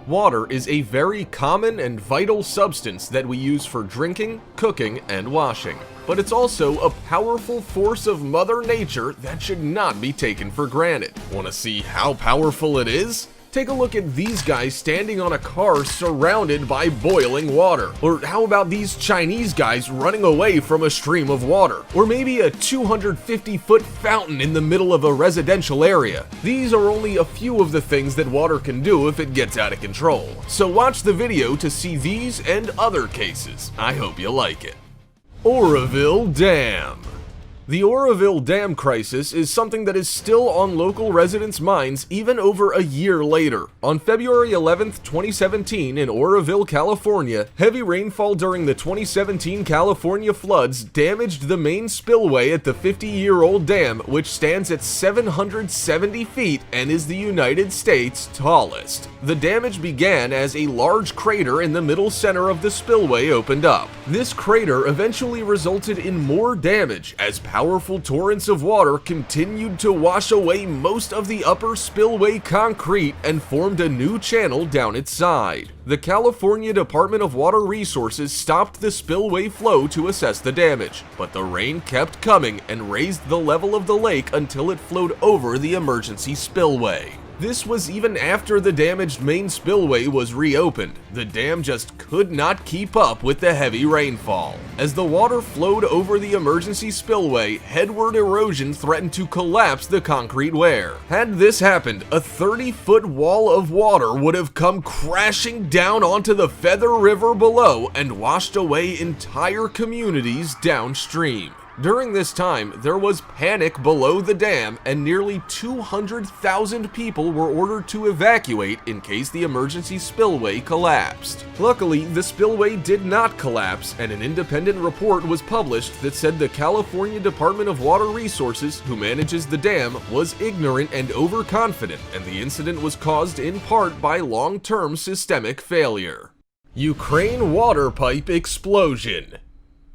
Water is a very common and vital substance that we use for drinking, cooking, and washing. But it's also a powerful force of Mother Nature that should not be taken for granted. Want to see how powerful it is? Take a look at these guys standing on a car surrounded by boiling water. Or how about these Chinese guys running away from a stream of water? Or maybe a 250-foot fountain in the middle of a residential area. These are only a few of the things that water can do if it gets out of control. So watch the video to see these and other cases. I hope you like it. Oroville Dam. The Oroville Dam crisis is something that is still on local residents' minds even over a year later. On February 11th, 2017 in Oroville, California, heavy rainfall during the 2017 California floods damaged the main spillway at the 50-year-old dam, which stands at 770 feet and is the United States' tallest. The damage began as a large crater in the middle center of the spillway opened up. This crater eventually resulted in more damage as powerful torrents of water continued to wash away most of the upper spillway concrete and formed a new channel down its side. The California Department of Water Resources stopped the spillway flow to assess the damage, but the rain kept coming and raised the level of the lake until it flowed over the emergency spillway. This was even after the damaged main spillway was reopened. The dam just could not keep up with the heavy rainfall. As the water flowed over the emergency spillway, headward erosion threatened to collapse the concrete weir. Had this happened, a 30-foot wall of water would have come crashing down onto the Feather River below and washed away entire communities downstream. During this time, there was panic below the dam and nearly 200,000 people were ordered to evacuate in case the emergency spillway collapsed. Luckily, the spillway did not collapse, and an independent report was published that said the California Department of Water Resources, who manages the dam, was ignorant and overconfident, and the incident was caused in part by long-term systemic failure. Ukraine water pipe explosion.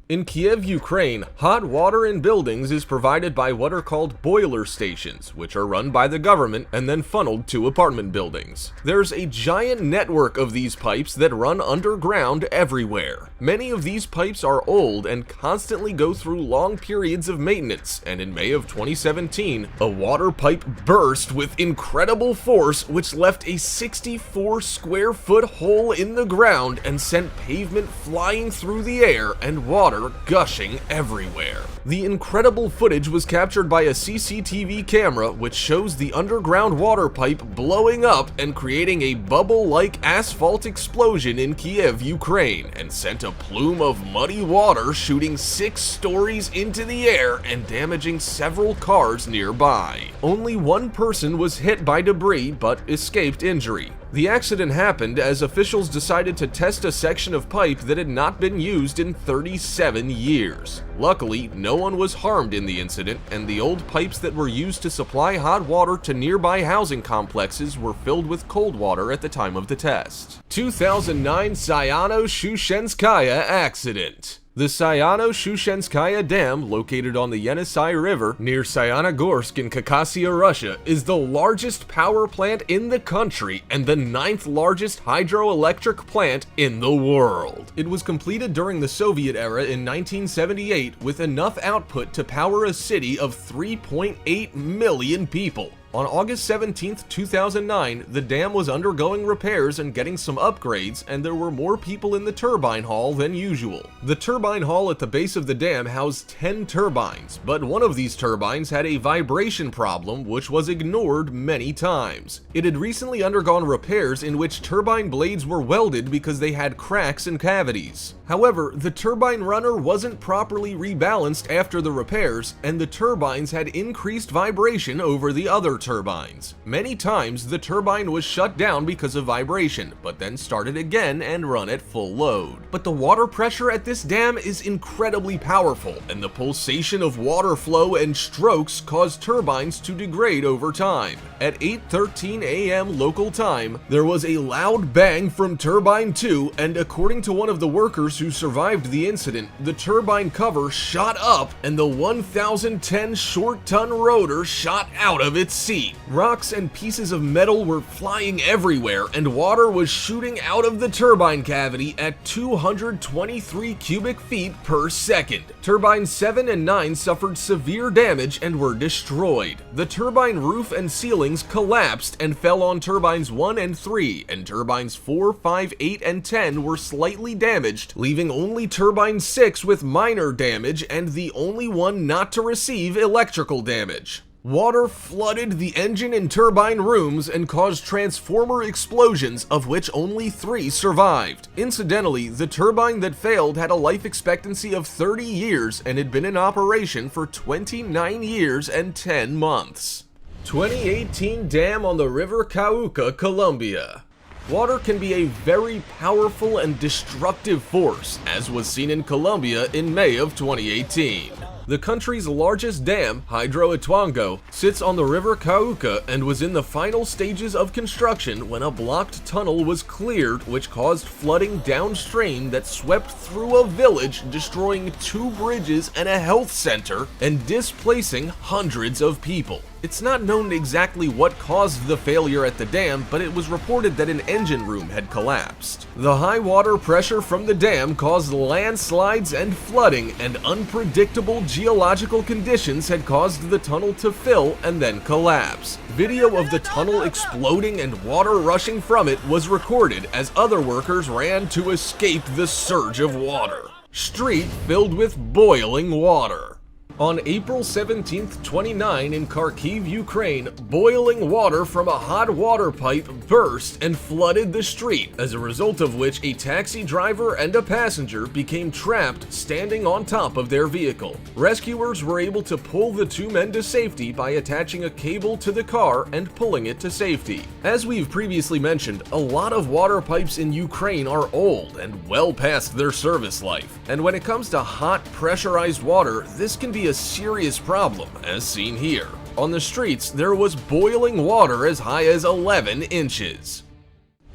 In Kiev, Ukraine, hot water in buildings is provided by what are called boiler stations, which are run by the government and then funneled to apartment buildings. There's a giant network of these pipes that run underground everywhere. Many of these pipes are old and constantly go through long periods of maintenance, and in May of 2017, a water pipe burst with incredible force which left a 64 square foot hole in the ground and sent pavement flying through the air and water gushing everywhere. The incredible footage was captured by a CCTV camera which shows the underground water pipe blowing up and creating a bubble-like asphalt explosion in Kiev, Ukraine, and sent a plume of muddy water shooting 6 stories into the air and damaging several cars nearby. Only one person was hit by debris but escaped injury. The accident happened as officials decided to test a section of pipe that had not been used in 37 years. Luckily, no one was harmed in the incident, and the old pipes that were used to supply hot water to nearby housing complexes were filled with cold water at the time of the test. 2009 Sayano-Shushenskaya accident. The Sayano-Shushenskaya Dam, located on the Yenisei River near Sayanogorsk in Khakassia, Russia, is the largest power plant in the country and the 9th largest hydroelectric plant in the world. It was completed during the Soviet era in 1978 with enough output to power a city of 3.8 million people. On August 17, 2009, the dam was undergoing repairs and getting some upgrades, and there were more people in the turbine hall than usual. The turbine hall at the base of the dam housed 10 turbines, but one of these turbines had a vibration problem which was ignored many times. It had recently undergone repairs in which turbine blades were welded because they had cracks and cavities. However, the turbine runner wasn't properly rebalanced after the repairs, and the turbines had increased vibration over the other turbines. Many times, the turbine was shut down because of vibration, but then started again and run at full load. But the water pressure at this dam is incredibly powerful, and the pulsation of water flow and strokes cause turbines to degrade over time. At 8:13 a.m. local time, there was a loud bang from turbine 2, and according to one of the workers who survived the incident, the turbine cover shot up and the 1010 short ton rotor shot out of its seat. Rocks and pieces of metal were flying everywhere, and water was shooting out of the turbine cavity at 223 cubic feet per second. Turbines 7 and 9 suffered severe damage and were destroyed. The turbine roof and ceilings collapsed and fell on turbines 1 and 3, and turbines 4, 5, 8, and 10 were slightly damaged, leaving only turbine 6 with minor damage and the only one not to receive electrical damage. Water flooded the engine and turbine rooms and caused transformer explosions, of which only 3 survived. Incidentally, the turbine that failed had a life expectancy of 30 years and had been in operation for 29 years and 10 months. 2018 dam on the River Cauca, Colombia. Water can be a very powerful and destructive force, as was seen in Colombia in May of 2018. The country's largest dam, Hidro Ituango, sits on the River Cauca and was in the final stages of construction when a blocked tunnel was cleared, which caused flooding downstream that swept through a village, destroying 2 bridges and a health center and displacing hundreds of people. It's not known exactly what caused the failure at the dam, but it was reported that an engine room had collapsed. The high water pressure from the dam caused landslides and flooding, and unpredictable geological conditions had caused the tunnel to fill and then collapse. Video of the tunnel exploding and water rushing from it was recorded as other workers ran to escape the surge of water. Street filled with boiling water. On April 17, 2009, in Kharkiv, Ukraine, boiling water from a hot water pipe burst and flooded the street, as a result of which a taxi driver and a passenger became trapped standing on top of their vehicle. Rescuers were able to pull the 2 men to safety by attaching a cable to the car and pulling it to safety. As we've previously mentioned, a lot of water pipes in Ukraine are old and well past their service life, and when it comes to hot, pressurized water, this can be a serious problem, as seen here. On the streets, there was boiling water as high as 11 inches.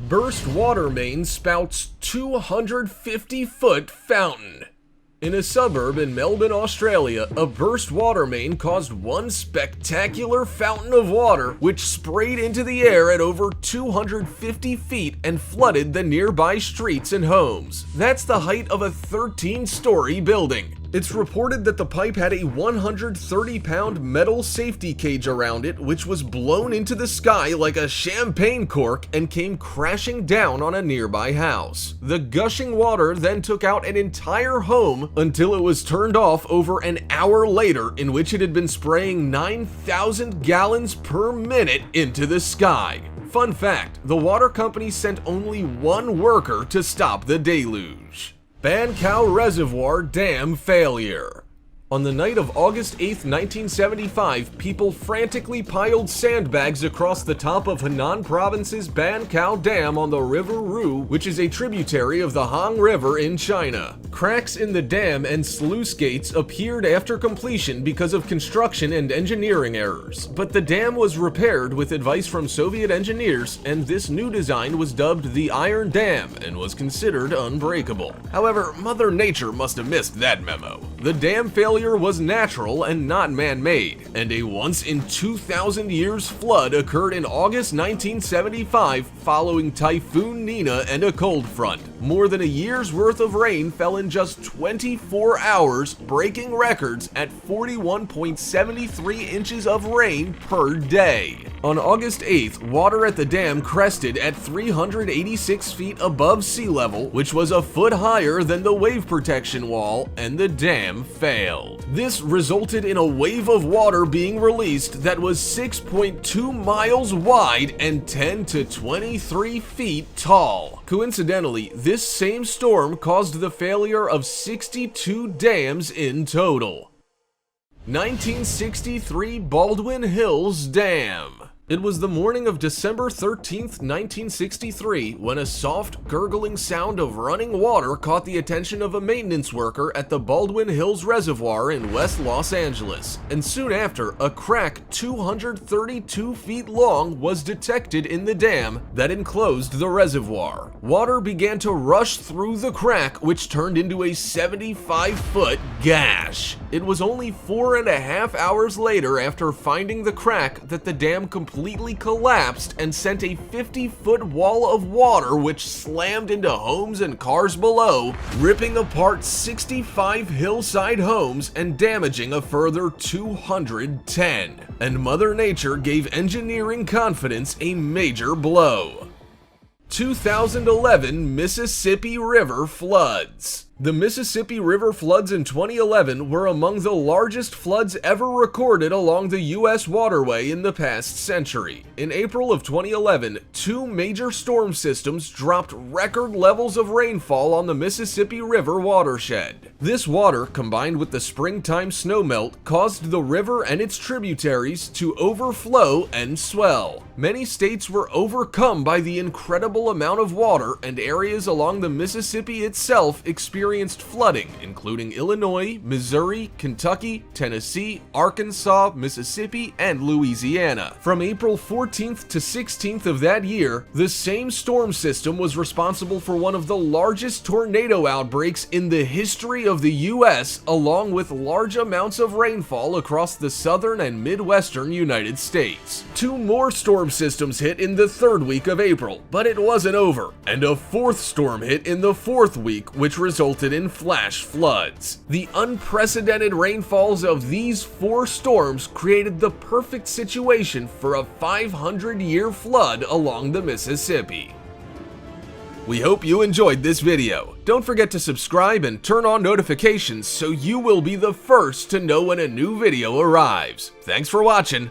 Burst water main spouts 250-foot fountain. In a suburb in Melbourne, Australia, a burst water main caused one spectacular fountain of water which sprayed into the air at over 250 feet and flooded the nearby streets and homes. That's the height of a 13-story building. It's reported that the pipe had a 130-pound metal safety cage around it, which was blown into the sky like a champagne cork and came crashing down on a nearby house. The gushing water then took out an entire home until it was turned off over an hour later, in which it had been spraying 9,000 gallons per minute into the sky. Fun fact, the water company sent only 1 worker to stop the deluge. Bankau Reservoir Dam failure. On the night of August 8, 1975, people frantically piled sandbags across the top of Henan Province's Bankau Dam on the River Ru, which is a tributary of the Han River in China. Cracks in the dam and sluice gates appeared after completion because of construction and engineering errors, but the dam was repaired with advice from Soviet engineers, and this new design was dubbed the Iron Dam and was considered unbreakable. However, Mother Nature must have missed that memo. The dam failure was natural and not man-made, and a once-in-2,000 years flood occurred in August 1975 following Typhoon Nina and a cold front. More than a year's worth of rain fell in just 24 hours, breaking records at 41.73 inches of rain per day. On August 8th, water at the dam crested at 386 feet above sea level, which was a foot higher than the wave protection wall, and the dam failed. This resulted in a wave of water being released that was 6.2 miles wide and 10 to 23 feet tall. Coincidentally, this same storm caused the failure of 62 dams in total. 1963 Baldwin Hills Dam. It was the morning of December 13th, 1963, when a soft, gurgling sound of running water caught the attention of a maintenance worker at the Baldwin Hills Reservoir in West Los Angeles, and soon after, a crack 232 feet long was detected in the dam that enclosed the reservoir. Water began to rush through the crack, which turned into a 75-foot gash. It was only 4.5 hours later, after finding the crack, that the dam completely collapsed and sent a 50-foot wall of water which slammed into homes and cars below, ripping apart 65 hillside homes and damaging a further 210. And Mother Nature gave engineering confidence a major blow. 2011 Mississippi River floods. The Mississippi River floods in 2011 were among the largest floods ever recorded along the U.S. waterway in the past century. In April of 2011, two major storm systems dropped record levels of rainfall on the Mississippi River watershed. This water, combined with the springtime snowmelt, caused the river and its tributaries to overflow and swell. Many states were overcome by the incredible amount of water, and areas along the Mississippi itself experienced flooding, including Illinois, Missouri, Kentucky, Tennessee, Arkansas, Mississippi, and Louisiana. From April 14th to 16th of that year, the same storm system was responsible for one of the largest tornado outbreaks in the history of the U.S., along with large amounts of rainfall across the southern and midwestern United States. Two more storm systems hit in the third week of April, but it wasn't over, and a fourth storm hit in the fourth week, which resulted in flash floods. The unprecedented rainfalls of these four storms created the perfect situation for a 500-year flood along the Mississippi. We hope you enjoyed this video. Don't forget to subscribe and turn on notifications so you will be the first to know when a new video arrives. Thanks for watching.